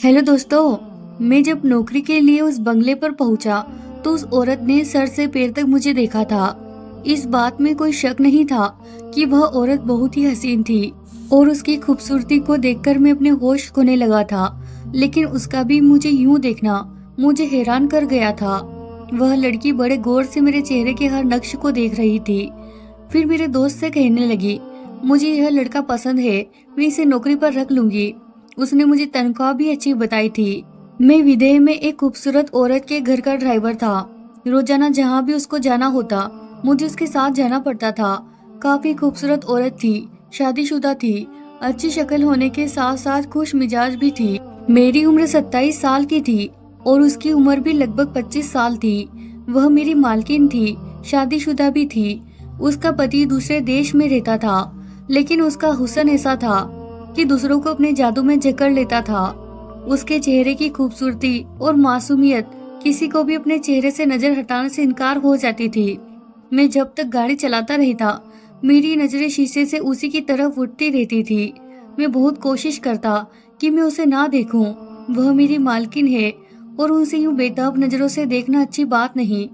Hello दोस्तों, मैं जब नौकरी के लिए उस बंगले पर पहुंचा तो उस औरत ने सर से पैर तक मुझे देखा था। इस बात में कोई शक नहीं था कि वह औरत बहुत ही हसीन थी और उसकी खूबसूरती को देखकर मैं अपने होश खोने लगा था। लेकिन उसका भी मुझे यूं देखना मुझे हैरान कर गया था। वह लड़की बड़े गौर से मेरे चेहरे के हर नक्श को देख रही थी। फिर मेरे दोस्त से कहने लगी, मुझे यह लड़का पसंद है, मैं इसे नौकरी पर रख लूंगी। उसने मुझे तनख्वाह भी अच्छी बताई थी। मैं विदेह में एक खूबसूरत औरत के घर का ड्राइवर था। रोजाना जहाँ भी उसको जाना होता मुझे उसके साथ जाना पड़ता था। काफी खूबसूरत औरत थी, शादीशुदा थी, अच्छी शक्ल होने के साथ साथ खुश मिजाज भी थी। मेरी उम्र 27 साल की थी और उसकी उम्र भी लगभग 25 साल थी। वह मेरी मालकिन थी, शादीशुदा भी थी। उसका पति दूसरे देश में रहता था, लेकिन उसका हुस्न ऐसा था कि दूसरों को अपने जादू में जकड़ लेता था। उसके चेहरे की खूबसूरती और मासूमियत किसी को भी अपने चेहरे से नजर हटाने से इनकार हो जाती थी। मैं जब तक गाड़ी चलाता रहता मेरी नजरें शीशे से उसी की तरफ उठती रहती थी। मैं बहुत कोशिश करता कि मैं उसे ना देखूं। वह मेरी मालकिन है और उनसे यूं बेताब नजरों से देखना अच्छी बात नहीं।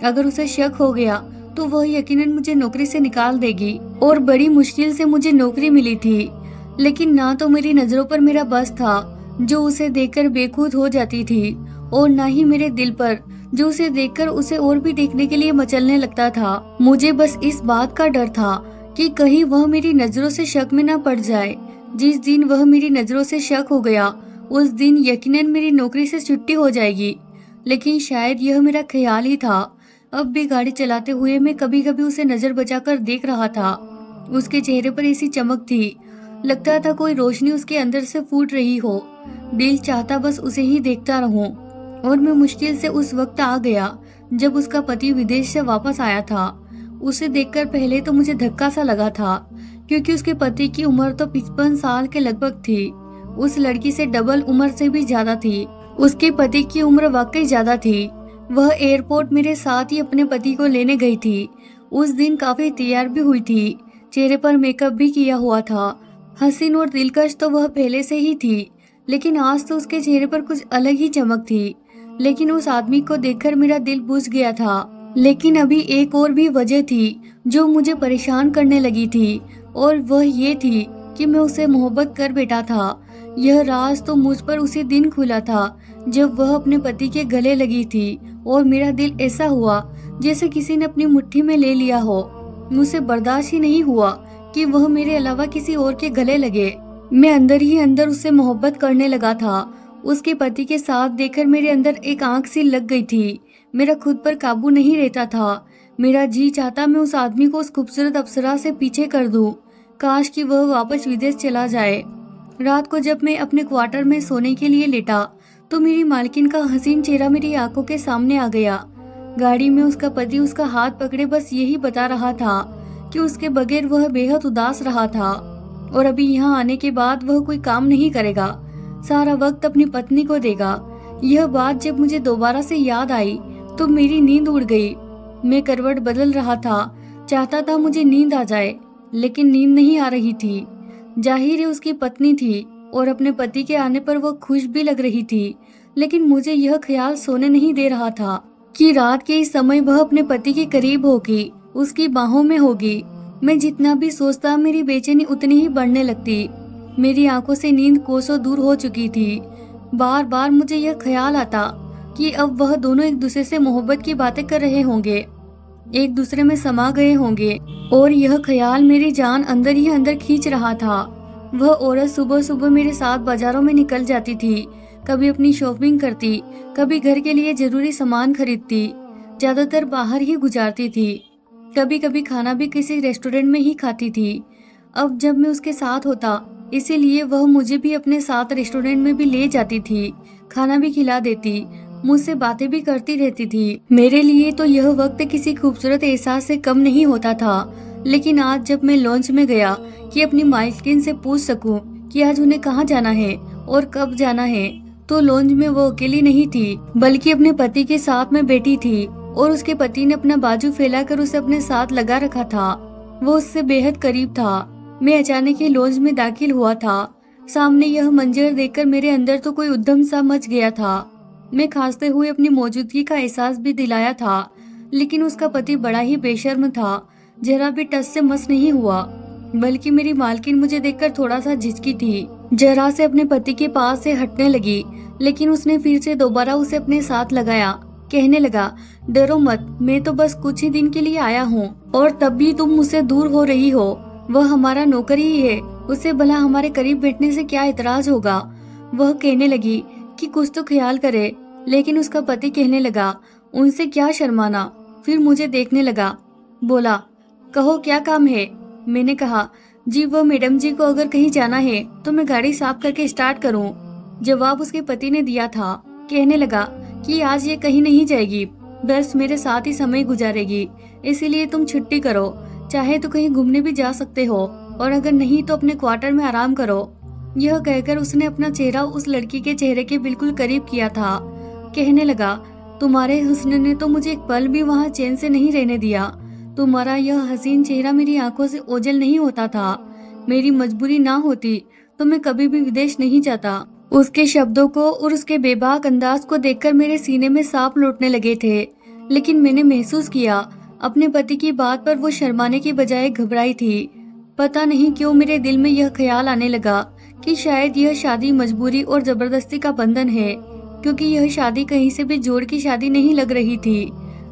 अगर उसे शक हो गया तो वह यकीनन मुझे नौकरी से निकाल देगी और बड़ी मुश्किल से मुझे नौकरी मिली थी। लेकिन ना तो मेरी नजरों पर मेरा बस था जो उसे देखकर बेखुद हो जाती थी, और ना ही मेरे दिल पर जो उसे देखकर उसे और भी देखने के लिए मचलने लगता था। मुझे बस इस बात का डर था कि कहीं वह मेरी नजरों से शक में न पड़ जाए। जिस दिन वह मेरी नजरों से शक हो गया उस दिन यकीनन मेरी नौकरी से छुट्टी हो जाएगी। लेकिन शायद यह मेरा ख्याल ही था। अब भी गाड़ी चलाते हुए मैं कभी कभी उसे नजर बचाकर देख रहा था। उसके चेहरे पर ऐसी चमक थी, लगता था कोई रोशनी उसके अंदर से फूट रही हो। दिल चाहता बस उसे ही देखता रहूं। और मैं मुश्किल से उस वक्त आ गया जब उसका पति विदेश से वापस आया था। उसे देखकर पहले तो मुझे धक्का सा लगा था, क्योंकि उसके पति की उम्र तो 55 साल के लगभग थी। उस लड़की से डबल उम्र से भी ज्यादा थी। उसके पति की उम्र वाकई ज्यादा थी। वह एयरपोर्ट मेरे साथ ही अपने पति को लेने गई थी। उस दिन काफी तैयार भी हुई थी, चेहरे पर मेकअप भी किया हुआ था। हसीन और दिलकश तो वह पहले से ही थी, लेकिन आज तो उसके चेहरे पर कुछ अलग ही चमक थी। लेकिन उस आदमी को देखकर मेरा दिल बुझ गया था। लेकिन अभी एक और भी वजह थी जो मुझे परेशान करने लगी थी, और वह ये थी कि मैं उसे मोहब्बत कर बैठा था। यह राज तो मुझ पर उसी दिन खुला था जब वह अपने पति के गले लगी थी, और मेरा दिल ऐसा हुआ जैसे किसी ने अपनी मुट्ठी में ले लिया हो। मुझसे बर्दाश्त ही नहीं हुआ कि वह मेरे अलावा किसी और के गले लगे। मैं अंदर ही अंदर उससे मोहब्बत करने लगा था। उसके पति के साथ देखकर मेरे अंदर एक आंख सी लग गई थी। मेरा खुद पर काबू नहीं रहता था। मेरा जी चाहता मैं उस आदमी को उस खूबसूरत अप्सरा से पीछे कर दूं। काश कि वह वापस विदेश चला जाए। रात को जब मैं अपने क्वार्टर में सोने के लिए लेटा तो मेरी मालकिन का हसीन चेहरा मेरी आंखों के सामने आ गया। गाड़ी में उसका पति उसका हाथ पकड़े बस यही बता रहा था कि उसके बगैर वह बेहद उदास रहा था, और अभी यहाँ आने के बाद वह कोई काम नहीं करेगा, सारा वक्त अपनी पत्नी को देगा। यह बात जब मुझे दोबारा से याद आई तो मेरी नींद उड़ गई। मैं करवट बदल रहा था, चाहता था मुझे नींद आ जाए, लेकिन नींद नहीं आ रही थी। जाहिर है उसकी पत्नी थी और अपने पति के आने पर वह खुश भी लग रही थी, लेकिन मुझे यह ख्याल सोने नहीं दे रहा था कि रात के इस समय वह अपने पति के करीब होगी, उसकी बाहों में होगी। मैं जितना भी सोचता मेरी बेचैनी उतनी ही बढ़ने लगती। मेरी आंखों से नींद कोसों दूर हो चुकी थी। बार बार मुझे यह ख्याल आता कि अब वह दोनों एक दूसरे से मोहब्बत की बातें कर रहे होंगे, एक दूसरे में समा गए होंगे, और यह ख्याल मेरी जान अंदर ही अंदर खींच रहा था। वह औरत सुबह सुबह मेरे साथ बाजारों में निकल जाती थी, कभी अपनी शॉपिंग करती, कभी घर के लिए जरूरी सामान खरीदती, ज्यादातर बाहर ही गुजारती थी। कभी कभी खाना भी किसी रेस्टोरेंट में ही खाती थी। अब जब मैं उसके साथ होता इसीलिए वह मुझे भी अपने साथ रेस्टोरेंट में भी ले जाती थी, खाना भी खिला देती, मुझसे बातें भी करती रहती थी। मेरे लिए तो यह वक्त किसी खूबसूरत एहसास से कम नहीं होता था। लेकिन आज जब मैं लॉन्च में गया कि अपनी मालकिन से पूछ सकूं कि आज उन्हें कहाँ जाना है और कब जाना है, तो लॉन्च में वो अकेली नहीं थी, बल्कि अपने पति के साथ में बैठी थी, और उसके पति ने अपना बाजू फैलाकर उसे अपने साथ लगा रखा था। वो उससे बेहद करीब था। मैं अचानक ही लॉन्च में दाखिल हुआ था। सामने यह मंजर देखकर मेरे अंदर तो कोई उद्यम सा मच गया था। मैं खांसते हुए अपनी मौजूदगी का एहसास भी दिलाया था, लेकिन उसका पति बड़ा ही बेशर्म था। जरा भी टस से मस नहीं हुआ, बल्कि मेरी मालकिन मुझे देखकर थोड़ा सा झिझकी थी। जरा से अपने पति के पास से हटने लगी, लेकिन उसने फिर से दोबारा उसे अपने साथ लगाया। कहने लगा, डरो मत, मैं तो बस कुछ ही दिन के लिए आया हूँ, और तब भी तुम मुझसे दूर हो रही हो। वह हमारा नौकर ही है, उसे भला हमारे करीब बैठने से क्या इतराज होगा। वह कहने लगी कि कुछ तो ख्याल करे, लेकिन उसका पति कहने लगा, उनसे क्या शर्माना। फिर मुझे देखने लगा, बोला, कहो क्या काम है। मैंने कहा, जी वो मैडम जी को अगर कहीं जाना है तो मैं गाड़ी साफ करके स्टार्ट करूं। जवाब उसके पति ने दिया था। कहने लगा कि आज ये कहीं नहीं जाएगी, बस मेरे साथ ही समय गुजारेगी, इसीलिए तुम छुट्टी करो। चाहे तो कहीं घूमने भी जा सकते हो, और अगर नहीं तो अपने क्वार्टर में आराम करो। यह कहकर उसने अपना चेहरा उस लड़की के चेहरे के बिल्कुल करीब किया था। कहने लगा, तुम्हारे हुस्न ने तो मुझे एक पल भी वहाँ चैन से नहीं रहने दिया। तुम्हारा यह हसीन चेहरा मेरी आंखों से ओझल नहीं होता था। मेरी मजबूरी ना होती तो मैं कभी भी विदेश नहीं जाता। उसके शब्दों को और उसके बेबाक अंदाज को देखकर मेरे सीने में सांप लौटने लगे थे, लेकिन मैंने महसूस किया अपने पति की बात पर वो शर्माने की बजाय घबराई थी। पता नहीं क्यों मेरे दिल में यह ख्याल आने लगा कि शायद यह शादी मजबूरी और जबरदस्ती का बंधन है, क्योंकि यह शादी कहीं से भी जोड़ की शादी नहीं लग रही थी।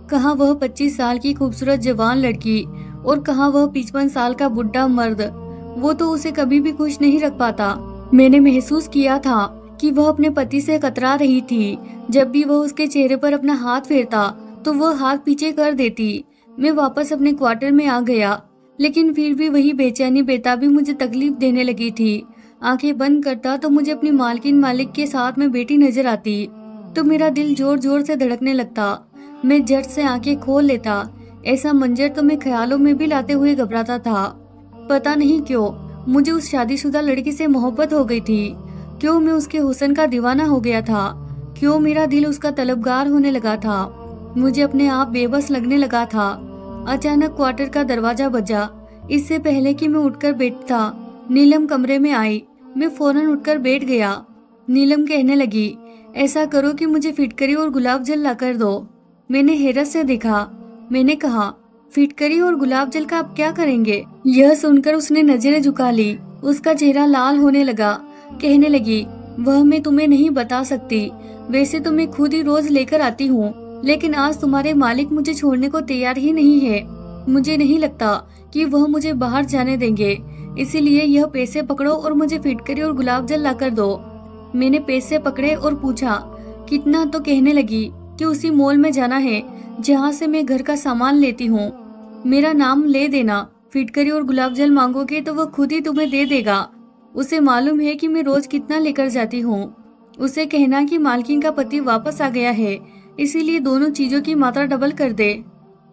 कहाँ वह 25 साल की खूबसूरत जवान लड़की और कहाँ वह 55 साल का बुढ़ा मर्द। वो तो उसे कभी भी खुश नहीं रख पाता। मैंने महसूस किया था कि वह अपने पति से कतरा रही थी। जब भी वह उसके चेहरे पर अपना हाथ फेरता तो वह हाथ पीछे कर देती। मैं वापस अपने क्वार्टर में आ गया, लेकिन फिर भी वही बेचैनी बेताबी मुझे तकलीफ देने लगी थी। आंखें बंद करता तो मुझे अपनी मालकिन मालिक के साथ में बेटी नजर आती तो मेरा दिल जोर जोर से धड़कने लगता। मैं झट से आंखें खोल लेता। ऐसा मंजर तो मैं ख्यालों में भी लाते हुए घबराता था। पता नहीं क्यों मुझे उस शादीशुदा लड़की से मोहब्बत हो गई थी। क्यों मैं उसके हुस्न का दीवाना हो गया था। क्यों मेरा दिल उसका तलबगार होने लगा था। मुझे अपने आप बेबस लगने लगा था। अचानक क्वार्टर का दरवाजा बजा। इससे पहले कि मैं उठकर बैठता, नीलम कमरे में आई। मैं फौरन उठकर बैठ गया। नीलम कहने लगी, ऐसा करो कि मुझे फिटकरी और गुलाब जल ला कर दो। मैंने हैरत से देखा। मैंने कहा, फिटकरी और गुलाब जल का आप क्या करेंगे? यह सुनकर उसने नजरें झुका ली। उसका चेहरा लाल होने लगा। कहने लगी, वह मैं तुम्हें नहीं बता सकती। वैसे तो मैं खुद ही रोज लेकर आती हूँ, लेकिन आज तुम्हारे मालिक मुझे छोड़ने को तैयार ही नहीं है। मुझे नहीं लगता कि वह मुझे बाहर जाने देंगे, इसीलिए यह पैसे पकड़ो और मुझे फिटकरी और गुलाब जल ला कर दो। मैंने पैसे पकड़े और पूछा, कितना? तो कहने लगी कि उसी मॉल में जाना है जहाँ से मैं घर का सामान लेती हूँ। मेरा नाम ले देना। फिटकरी और गुलाब जल मांगोगे तो वह खुद ही तुम्हें दे देगा। उसे मालूम है कि मैं रोज कितना लेकर जाती हूँ। उसे कहना कि मालकिन का पति वापस आ गया है, इसीलिए दोनों चीजों की मात्रा डबल कर दे।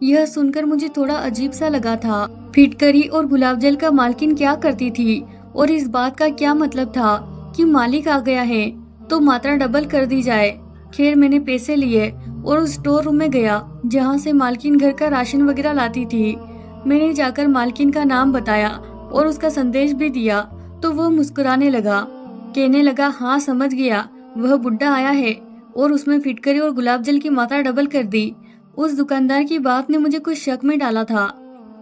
यह सुनकर मुझे थोड़ा अजीब सा लगा था। फिटकरी और गुलाब जल का मालकिन क्या करती थी और इस बात का क्या मतलब था कि मालिक आ गया है तो मात्रा डबल कर दी जाए। खैर मैंने पैसे लिए और उस स्टोर रूम में गया जहाँ से मालकिन घर का राशन वगैरह लाती थी। मैंने जाकर मालकिन का नाम बताया और उसका संदेश भी दिया तो वह मुस्कुराने लगा। कहने लगा, हाँ समझ गया, वह बुड्ढा आया है और उसमें फिटकरी और गुलाब जल की मात्रा डबल कर दी। उस दुकानदार की बात ने मुझे कुछ शक में डाला था।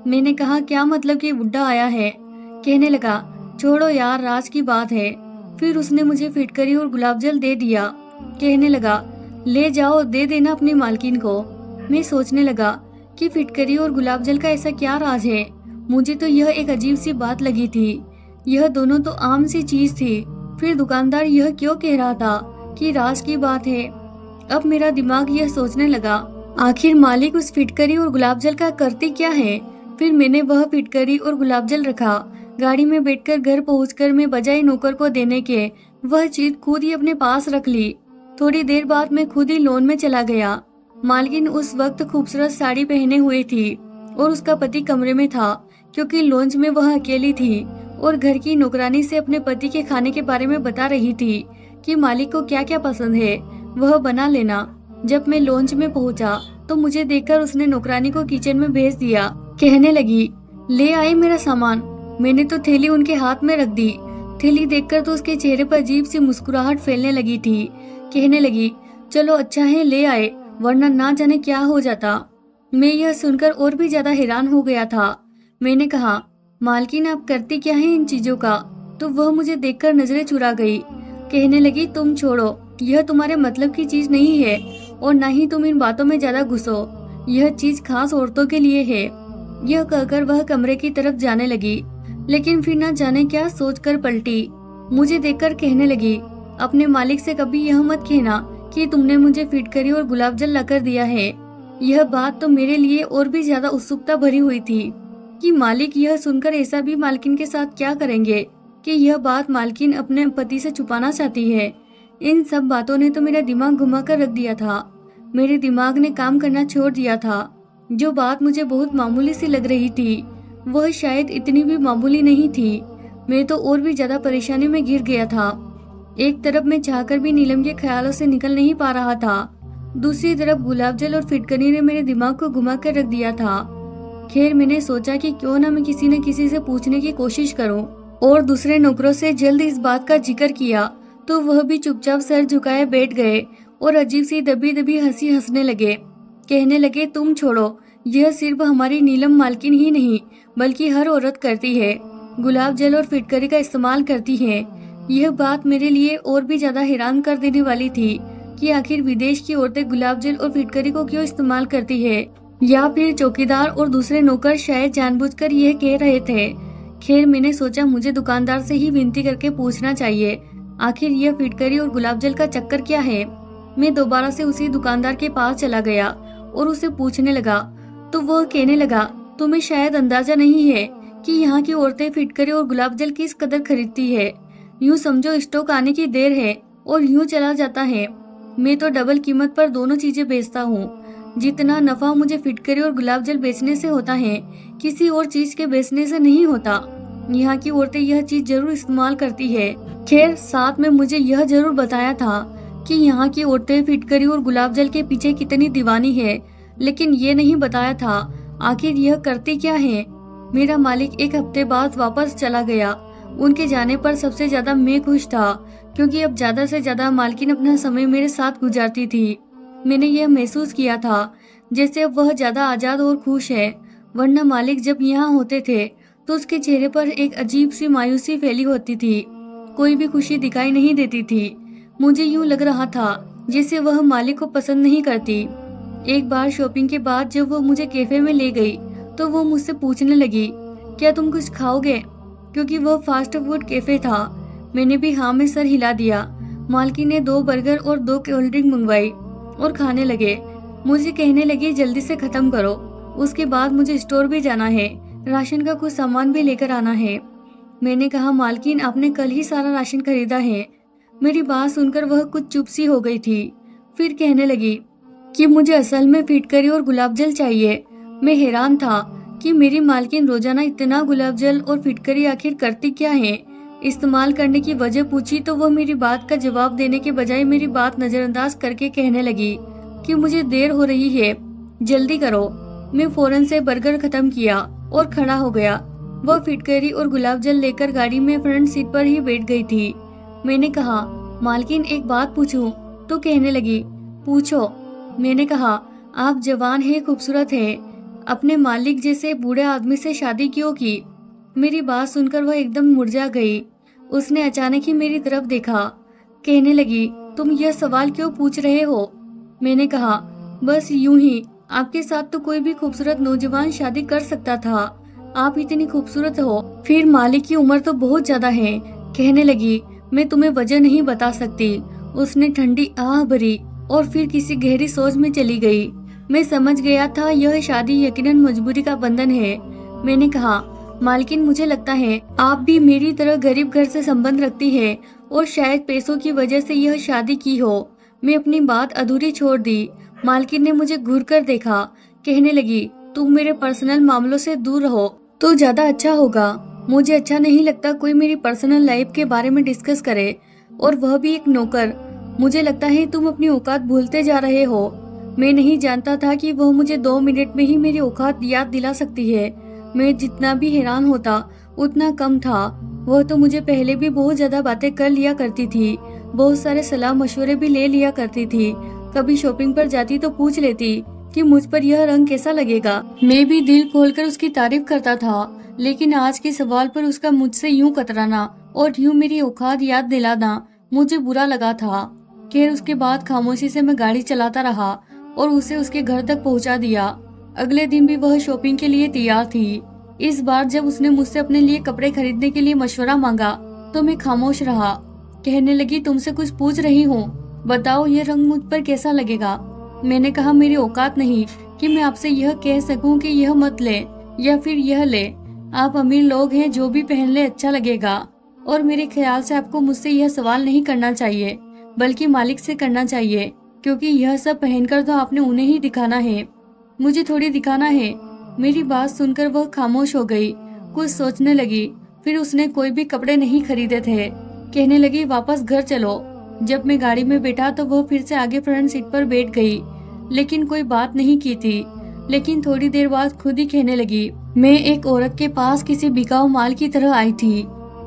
मैंने कहा, क्या मतलब कि बुड्ढा आया है? कहने लगा, छोड़ो यार, राज की बात है। फिर उसने मुझे फिटकरी और गुलाब जल दे दिया। कहने लगा, ले जाओ, दे देना अपनी मालकिन को। मैं सोचने लगा कि फिटकरी और गुलाब जल का ऐसा क्या राज है। मुझे तो यह एक अजीब सी बात लगी थी। यह दोनों तो आम सी चीज थी, फिर दुकानदार यह क्यों कह रहा था कि राज की बात है? अब मेरा दिमाग यह सोचने लगा, आखिर मालिक उस फिटकरी और गुलाब जल का करती क्या है? फिर मैंने वह फिटकरी और गुलाब जल रखा। गाड़ी में बैठकर घर पहुंचकर मैं बजाय नौकर को देने के वह चीज खुद ही अपने पास रख ली। थोड़ी देर बाद मैं खुद ही लॉन में चला गया। मालकिन उस वक्त खूबसूरत साड़ी पहने हुए थी और उसका पति कमरे में था, क्योंकि लॉन्च में वह अकेली थी और घर की नौकरानी से अपने पति के खाने के बारे में बता रही थी कि मालिक को क्या क्या पसंद है वह बना लेना। जब मैं लॉन्च में पहुंचा तो मुझे देखकर उसने नौकरानी को किचन में भेज दिया। कहने लगी, ले आई मेरा सामान। मैंने तो थैली उनके हाथ में रख दी। थैली देखकर तो उसके चेहरे पर अजीब सी मुस्कुराहट फैलने लगी थी। कहने लगी, चलो अच्छा है ले आए, वरना ना जाने क्या हो जाता। मैं यह सुनकर और भी ज्यादा हैरान हो गया था। मैंने कहा, मालकिन आप करती क्या है इन चीजों का? तो वह मुझे देखकर नजरें चुरा गई। कहने लगी, तुम छोड़ो, यह तुम्हारे मतलब की चीज नहीं है और ना ही तुम इन बातों में ज्यादा घुसो। यह चीज खास औरतों के लिए है। यह कहकर वह कमरे की तरफ जाने लगी, लेकिन फिर न जाने क्या सोचकर पलटी। मुझे देखकर कहने लगी, अपने मालिक से कभी यह मत कहना कि तुमने मुझे फिटकरी और गुलाब जल लाकर दिया है। यह बात तो मेरे लिए और भी ज्यादा उत्सुकता भरी हुई थी कि मालिक यह सुनकर ऐसा भी मालकिन के साथ क्या करेंगे कि यह बात मालकिन अपने पति से छुपाना चाहती है। इन सब बातों ने तो मेरा दिमाग घुमा कर रख दिया था। मेरे दिमाग ने काम करना छोड़ दिया था। जो बात मुझे बहुत मामूली सी लग रही थी, वह शायद इतनी भी मामूली नहीं थी। मैं तो और भी ज्यादा परेशानी में घिर गया था। एक तरफ मैं चाहकर भी नीलम के ख्यालों से निकल नहीं पा रहा था, दूसरी तरफ गुलाब जल और फिटकरी ने मेरे दिमाग को घुमा कर रख दिया था। खैर, मैंने सोचा कि क्यों ना मैं किसी न किसी से पूछने की कोशिश करूं, और दूसरे नौकरों से जल्द इस बात का जिक्र किया तो वह भी चुपचाप सर झुकाए बैठ गए और अजीब सी दबी दबी हंसी हंसने लगे। कहने लगे, तुम छोड़ो, यह सिर्फ हमारी नीलम मालकिन ही नहीं बल्कि हर औरत करती है, गुलाब जल और फिटकरी का इस्तेमाल करती है। यह बात मेरे लिए और भी ज्यादा हैरान कर देने वाली थी कि आखिर विदेश की औरतें गुलाब जल और फिटकरी को क्यों इस्तेमाल करती है, या फिर चौकीदार और दूसरे नौकर शायद जानबूझकर यह कह रहे थे। खैर, मैंने सोचा मुझे दुकानदार से ही विनती करके पूछना चाहिए, आखिर यह फिटकरी और गुलाब जल का चक्कर क्या है। मैं दोबारा से उसी दुकानदार के पास चला गया और उसे पूछने लगा, तो वह कहने लगा, तुम्हें शायद अंदाजा नहीं है कि यहाँ की औरतें फिटकरी और गुलाब जल किस कदर खरीदती है। यूँ समझो स्टॉक आने की देर है और यूँ चला जाता है। मैं तो डबल कीमत पर दोनों चीजें बेचता हूँ। जितना नफा मुझे फिटकरी और गुलाब जल बेचने से होता है, किसी और चीज के बेचने से नहीं होता। यहाँ की औरतें यह चीज जरूर इस्तेमाल करती है। खैर, साथ में मुझे यह जरूर बताया था कि यहाँ की औरतें फिटकरी और गुलाब जल के पीछे कितनी दीवानी है, लेकिन ये नहीं बताया था आखिर यह करती क्या है। मेरा मालिक एक हफ्ते बाद वापस चला गया। उनके जाने पर सबसे ज्यादा मैं खुश था, क्योंकि अब ज्यादा से ज्यादा मालकिन अपना समय मेरे साथ गुजारती थी। मैंने यह महसूस किया था जैसे अब वह ज्यादा आजाद और खुश है, वरना मालिक जब यहाँ होते थे तो उसके चेहरे पर एक अजीब सी मायूसी फैली होती थी। कोई भी खुशी दिखाई नहीं देती थी। मुझे यूं लग रहा था जैसे वह मालिक को पसंद नहीं करती। एक बार शॉपिंग के बाद जब वह मुझे कैफे में ले गई तो वो मुझसे पूछने लगी, क्या तुम कुछ खाओगे? क्योंकि वह फास्ट फूड कैफे था। मैंने भी हाँ में सर हिला दिया। मालकिन ने 2 बर्गर और 2 कोल्ड ड्रिंक मंगवाई और खाने लगे। मुझे कहने लगी, जल्दी से खत्म करो, उसके बाद मुझे स्टोर भी जाना है, राशन का कुछ सामान भी लेकर आना है। मैंने कहा, मालकिन आपने कल ही सारा राशन खरीदा है। मेरी बात सुनकर वह कुछ चुप सी हो गई थी। फिर कहने लगी कि मुझे असल में फिटकरी और गुलाब जल चाहिए। मैं हैरान था कि मेरी मालकिन रोजाना इतना गुलाब जल और फिटकरी आखिर करती क्या है। इस्तेमाल करने की वजह पूछी तो वह मेरी बात का जवाब देने के बजाय मेरी बात नजरअंदाज करके कहने लगी कि मुझे देर हो रही है, जल्दी करो। मैं फौरन से बर्गर खत्म किया और खड़ा हो गया। वह फिटकरी और गुलाब जल लेकर गाड़ी में फ्रंट सीट पर ही बैठ गई थी। मैंने कहा, मालकिन एक बात पूछूं? तो कहने लगी, पूछो। मैंने कहा, आप जवान हैं, खूबसूरत हैं, अपने मालिक जैसे बूढ़े आदमी से शादी क्यों की? मेरी बात सुनकर वह एकदम मुरझा गई। उसने अचानक ही मेरी तरफ देखा। कहने लगी, तुम यह सवाल क्यों पूछ रहे हो? मैंने कहा, बस यूं ही, आपके साथ तो कोई भी खूबसूरत नौजवान शादी कर सकता था। आप इतनी खूबसूरत हो, फिर मालिक की उम्र तो बहुत ज्यादा है। कहने लगी, मैं तुम्हें वजह नहीं बता सकती। उसने ठंडी आह भरी और फिर किसी गहरी सोच में चली गई। मैं समझ गया था यह शादी यकीनन मजबूरी का बंधन है। मैंने कहा, मालकिन मुझे लगता है आप भी मेरी तरह गरीब घर से संबंध रखती है और शायद पैसों की वजह से यह शादी की हो। मैं अपनी बात अधूरी छोड़ दी। मालकिन ने मुझे घूर कर देखा। कहने लगी, तुम मेरे पर्सनल मामलों से दूर रहो तो ज्यादा अच्छा होगा। मुझे अच्छा नहीं लगता कोई मेरी पर्सनल लाइफ के बारे में डिस्कस करे, और वह भी एक नौकर। मुझे लगता है तुम अपनी औकात भूलते जा रहे हो। मैं नहीं जानता था कि वह मुझे 2 मिनट में ही मेरी औकात याद दिला सकती है। मैं जितना भी हैरान होता उतना कम था। वह तो मुझे पहले भी बहुत ज्यादा बातें कर लिया करती थी, बहुत सारे सलाह मशवरे भी ले लिया करती थी। कभी शॉपिंग पर जाती तो पूछ लेती कि मुझ पर यह रंग कैसा लगेगा। मैं भी दिल खोलकर उसकी तारीफ करता था, लेकिन आज के सवाल पर उसका मुझसे यूं कतराना और यूं मेरी औकात याद दिलाना मुझे बुरा लगा था। खैर उसके बाद खामोशी से मैं गाड़ी चलाता रहा और उसे उसके घर तक पहुंचा दिया। अगले दिन भी वह शॉपिंग के लिए तैयार थी। इस बार जब उसने मुझसे अपने लिए कपड़े खरीदने के लिए मशवरा मांगा तो मैं खामोश रहा। कहने लगी, तुमसे कुछ पूछ रही हूँ, बताओ ये रंग मुझ पर कैसा लगेगा। मैंने कहा, मेरी औकात नहीं कि मैं आपसे यह कह सकूं कि यह मत ले या फिर यह ले। आप अमीर लोग हैं, जो भी पहन ले अच्छा लगेगा, और मेरे ख्याल से आपको मुझसे यह सवाल नहीं करना चाहिए बल्कि मालिक से करना चाहिए, क्योंकि यह सब पहनकर तो आपने उन्हें ही दिखाना है, मुझे थोड़ी दिखाना है। मेरी बात सुनकर वह खामोश हो गई, कुछ सोचने लगी। फिर उसने कोई भी कपड़े नहीं खरीदे थे। कहने लगी, वापस घर चलो। जब मैं गाड़ी में बैठा तो वह फिर से आगे फ्रंट सीट पर बैठ गई, लेकिन कोई बात नहीं की थी। लेकिन थोड़ी देर बाद खुद ही कहने लगी, मैं एक औरत के पास किसी बिकाऊ माल की तरह आई थी।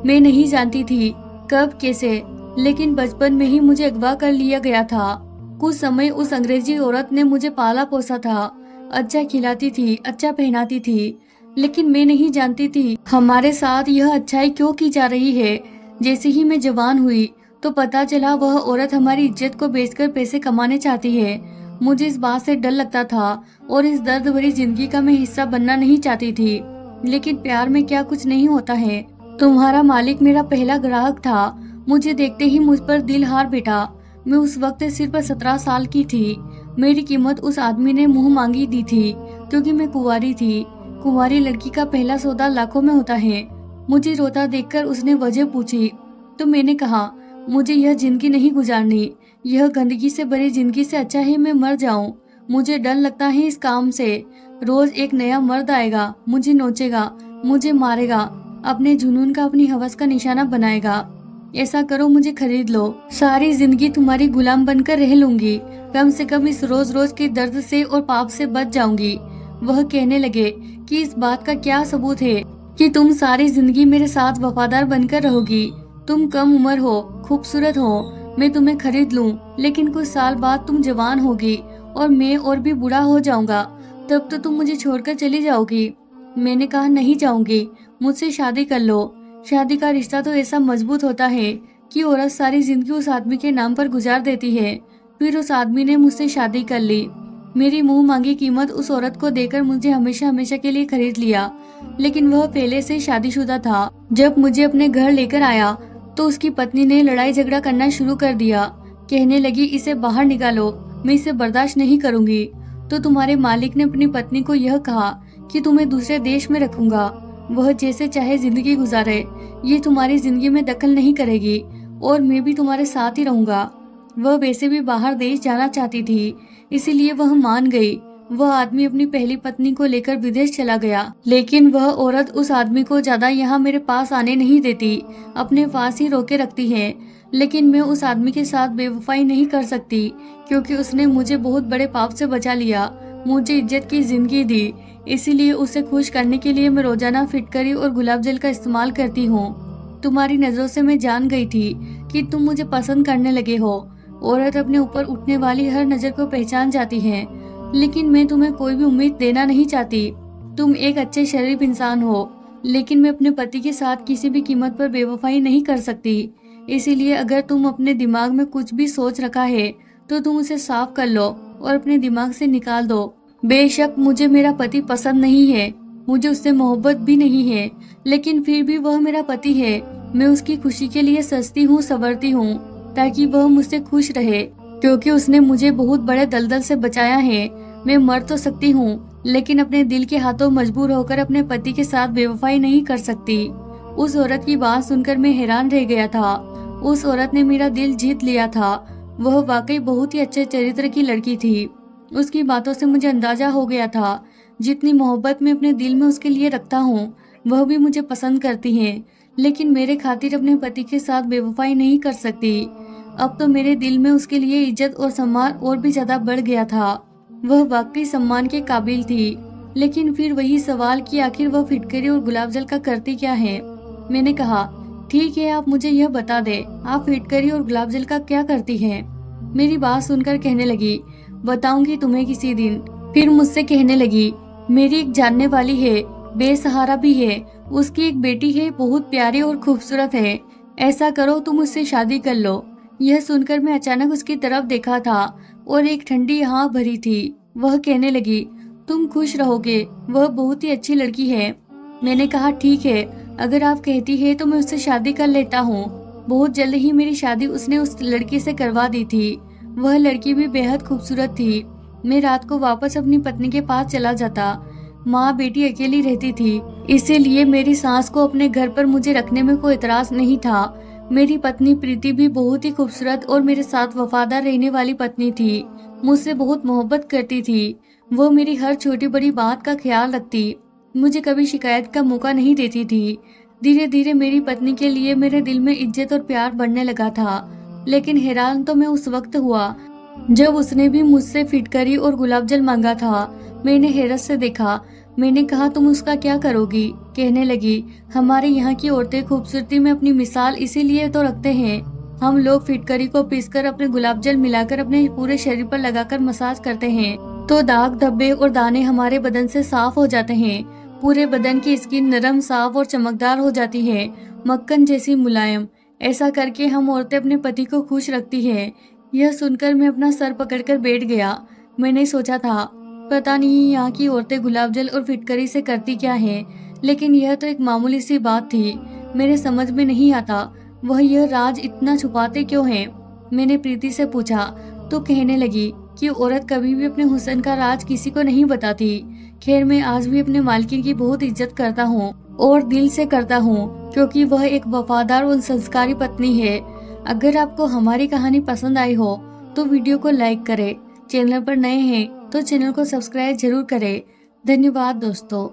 मैं नहीं जानती थी कब कैसे, लेकिन बचपन में ही मुझे अगवा कर लिया गया था। कुछ समय उस अंग्रेजी औरत ने मुझे पाला पोसा था, अच्छा खिलाती थी, अच्छा पहनाती थी, लेकिन मैं नहीं जानती थी हमारे साथ यह अच्छाई क्यों की जा रही है। जैसे ही मैं जवान हुई तो पता चला वह औरत हमारी इज्जत को बेचकर पैसे कमाने चाहती है। मुझे इस बात से डर लगता था और इस दर्द भरी जिंदगी का मैं हिस्सा बनना नहीं चाहती थी। लेकिन प्यार में क्या कुछ नहीं होता है। तुम्हारा मालिक मेरा पहला ग्राहक था। मुझे देखते ही मुझ पर दिल हार बैठा। मैं उस वक्त सिर्फ 17 साल की थी। मेरी कीमत उस आदमी ने मुंह मांगी दी थी, क्योंकि मैं कुंवारी थी। कुंवारी लड़की का पहला सौदा लाखों में होता है। मुझे रोता देखकर उसने वजह पूछी तो मैंने कहा, मुझे यह जिंदगी नहीं गुजारनी। यह गंदगी से भरी जिंदगी से अच्छा है मैं मर जाऊं। मुझे डर लगता है इस काम से। रोज एक नया मर्द आएगा, मुझे नोचेगा, मुझे मारेगा, अपने जुनून का, अपनी हवस का निशाना बनाएगा। ऐसा करो, मुझे खरीद लो, सारी जिंदगी तुम्हारी गुलाम बनकर रह लूंगी। कम से कम इस रोज रोज के दर्द से और पाप से बच जाऊंगी। वह कहने लगे कि इस बात का क्या सबूत है कि तुम सारी जिंदगी मेरे साथ वफादार बनकर रहोगी। तुम कम उम्र हो, खूबसूरत हो, मैं तुम्हें खरीद लूं, लेकिन कुछ साल बाद तुम जवान होगी और मैं और भी बूढ़ा हो जाऊंगा, तब तो तुम मुझे छोड़कर चली जाओगी। मैंने कहा, नहीं जाऊंगी, मुझसे शादी कर लो। शादी का रिश्ता तो ऐसा मजबूत होता है कि औरत सारी जिंदगी उस आदमी के नाम पर गुजार देती है। फिर उस आदमी ने मुझसे शादी कर ली। मेरी मुंह मांगी कीमत उस औरत को देकर मुझे हमेशा हमेशा के लिए खरीद लिया, लेकिन वह पहले से शादीशुदा था। जब मुझे अपने घर लेकर आया तो उसकी पत्नी ने लड़ाई झगड़ा करना शुरू कर दिया। कहने लगी, इसे बाहर निकालो, मैं इसे बर्दाश्त नहीं करूंगी। तो तुम्हारे मालिक ने अपनी पत्नी को यह कहा कि तुम्हें दूसरे देश में रखूंगा, वह जैसे चाहे जिंदगी गुजारे, ये तुम्हारी जिंदगी में दखल नहीं करेगी और मैं भी तुम्हारे साथ ही रहूंगा। वह वैसे भी बाहर देश जाना चाहती थी, इसीलिए वह मान गई। वह आदमी अपनी पहली पत्नी को लेकर विदेश चला गया, लेकिन वह औरत उस आदमी को ज्यादा यहाँ मेरे पास आने नहीं देती, अपने पास ही रोके रखती है। लेकिन मैं उस आदमी के साथ बेवफाई नहीं कर सकती, क्योंकि उसने मुझे बहुत बड़े पाप से बचा लिया, मुझे इज्जत की जिंदगी दी। इसीलिए उसे खुश करने के लिए मैं रोजाना फिटकरी और गुलाब जल का इस्तेमाल करती हूँ। तुम्हारी नजरों से मैं जान गई थी कि तुम मुझे पसंद करने लगे हो। औरत अपने ऊपर उठने वाली हर नजर को पहचान जाती है, लेकिन मैं तुम्हें कोई भी उम्मीद देना नहीं चाहती। तुम एक अच्छे शरीफ इंसान हो, लेकिन मैं अपने पति के साथ किसी भी कीमत पर बेवफाई नहीं कर सकती। इसीलिए अगर तुम अपने दिमाग में कुछ भी सोच रखा है तो तुम उसे साफ कर लो और अपने दिमाग से निकाल दो। बेशक मुझे मेरा पति पसंद नहीं है, मुझे उससे मोहब्बत भी नहीं है, लेकिन फिर भी वह मेरा पति है। मैं उसकी खुशी के लिए सजती हूँ, संवरती हूँ, ताकि वह मुझसे खुश रहे, क्योंकि उसने मुझे बहुत बड़े दलदल से बचाया है। मैं मर तो सकती हूँ, लेकिन अपने दिल के हाथों मजबूर होकर अपने पति के साथ बेवफाई नहीं कर सकती। उस औरत की बात सुनकर मैं हैरान रह गया था। उस औरत ने मेरा दिल जीत लिया था। वह वाकई बहुत ही अच्छे चरित्र की लड़की थी। उसकी बातों से मुझे अंदाजा हो गया था, जितनी मोहब्बत मैं अपने दिल में उसके लिए रखता हूँ, वह भी मुझे पसंद करती है, लेकिन मेरे खातिर अपने पति के साथ बेवफाई नहीं कर सकती। अब तो मेरे दिल में उसके लिए इज्जत और सम्मान और भी ज्यादा बढ़ गया था। वह वाकई सम्मान के काबिल थी, लेकिन फिर वही सवाल कि आखिर वह फिटकरी और गुलाब जल का करती क्या है। मैंने कहा, ठीक है, आप मुझे यह बता दे, आप फिटकरी और गुलाब जल का क्या करती हैं? मेरी बात सुनकर कहने लगी, बताऊंगी तुम्हें किसी दिन। फिर मुझसे कहने लगी, मेरी एक जानने वाली है, बेसहारा भी है, उसकी एक बेटी है, बहुत प्यारी और खूबसूरत है। ऐसा करो, तुम उससे शादी कर लो। यह सुनकर मैं अचानक उसकी तरफ देखा था और एक ठंडी आह भरी थी। वह कहने लगी, तुम खुश रहोगे, वह बहुत ही अच्छी लड़की है। मैंने कहा, ठीक है, अगर आप कहती है तो मैं उससे शादी कर लेता हूँ। बहुत जल्द ही मेरी शादी उसने उस लड़की से करवा दी थी। वह लड़की भी बेहद खूबसूरत थी। मैं रात को वापस अपनी पत्नी के पास चला जाता। माँ बेटी अकेली रहती थी, इसीलिए मेरी सास को अपने घर पर मुझे रखने में कोई एतराज नहीं था। मेरी पत्नी प्रीति भी बहुत ही खूबसूरत और मेरे साथ वफादार रहने वाली पत्नी थी। मुझसे बहुत मोहब्बत करती थी। वो मेरी हर छोटी बड़ी बात का ख्याल रखती, मुझे कभी शिकायत का मौका नहीं देती थी। धीरे धीरे मेरी पत्नी के लिए मेरे दिल में इज्जत और प्यार बढ़ने लगा था। लेकिन हैरान तो मैं उस वक्त हुआ जब उसने भी मुझसे फिटकरी और गुलाब जल मांगा था। मैंने हैरत से देखा। मैंने कहा, तुम उसका क्या करोगी? कहने लगी, हमारे यहाँ की औरतें खूबसूरती में अपनी मिसाल इसीलिए तो रखते हैं। हम लोग फिटकरी को पीसकर अपने गुलाब जल मिलाकर अपने पूरे शरीर पर लगाकर मसाज करते हैं तो दाग धब्बे और दाने हमारे बदन से साफ हो जाते हैं। पूरे बदन की स्किन नरम, साफ और चमकदार हो जाती है, मक्खन जैसी मुलायम। ऐसा करके हम औरतें अपने पति को खुश रखती हैं। यह सुनकर मैं अपना सर पकड़कर बैठ गया। मैंने सोचा था, पता नहीं यहाँ की औरतें गुलाब जल और फिटकरी से करती क्या है, लेकिन यह तो एक मामूली सी बात थी। मेरे समझ में नहीं आता वह यह राज इतना छुपाते क्यों हैं। मैंने प्रीति से पूछा तो कहने लगी कि औरत कभी भी अपने हुस्न का राज किसी को नहीं बताती। खैर, मैं आज भी अपने मालकिन की बहुत इज्जत करता हूँ और दिल से करता हूँ, क्योंकि वह एक वफादार और संस्कारी पत्नी है। अगर आपको हमारी कहानी पसंद आई हो तो वीडियो को लाइक करें। चैनल पर नए हैं तो चैनल को सब्सक्राइब जरूर करें। धन्यवाद दोस्तों।